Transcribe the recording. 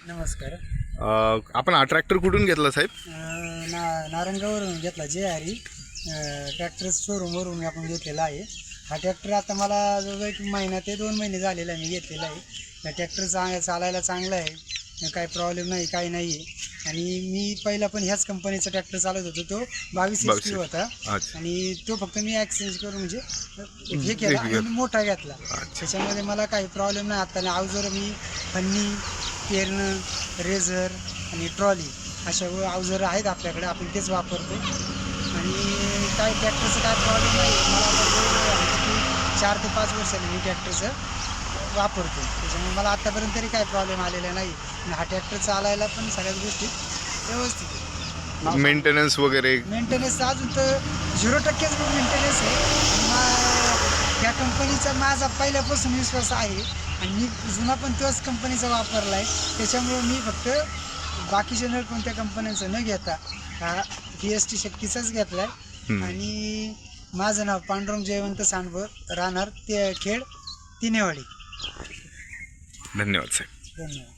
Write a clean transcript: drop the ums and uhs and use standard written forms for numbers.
नमस्कार. आपण हा ट्रॅक्टर कुठून घेतला साहेब? नारंगावरून घेतला जे ट्रॅक्टर शोरूमवरून आपण घेतलेला आहे. हा ट्रॅक्टर आता मला जवळजवळ 1 महिना ते 2 महिने झालेला आहे मी घेतलेला आहे. हा ट्रॅक्टर चालायला चांगला आहे, काही प्रॉब्लेम नाही, काही नाही आहे. आणि मी पहिला पण ह्याच कंपनीचा ट्रॅक्टर चालवत होतो, तो 22 HP होता. आणि तो फक्त मी ॲक्सचेंज करून म्हणजे हे केला आणि मोठा घेतला. त्याच्यामध्ये मला काही प्रॉब्लेम नाही. आता अवजारं मी फन्नी, पेरणं, रेझर आणि ट्रॉली अशा अवजारं आहेत आपल्याकडे, आपण तेच वापरतो. आणि काय ट्रॅक्टरचं काय प्रॉब्लेम नाही. मला आता 4 ते 5 वर्षांनी मी ट्रॅक्टरचं वापरतो, त्याच्यामुळे मला आत्तापर्यंत तरी काही प्रॉब्लेम आलेला नाही. आणि हा ट्रॅक्टर चालायला पण सगळ्याच गोष्टी व्यवस्थित आहे. मेंटेनन्स वगैरे? मेंटेनन्स अजून तर 0% मेंटेनन्स आहे. त्या कंपनीचा माझा पहिल्यापासून विश्वास आहे आणि मी जुना पण तोच कंपनीचा वापरला आहे. त्याच्यामुळे मी फक्त बाकीच्या न कोणत्या कंपन्यांचं न घेता हा VST शक्तीचाच घेतला आहे. आणि माझं नाव पांडुरंग जयवंत सांडभर, राहणार ते खेड, तिनेवाडी. धन्यवाद साहेब. धन्यवाद.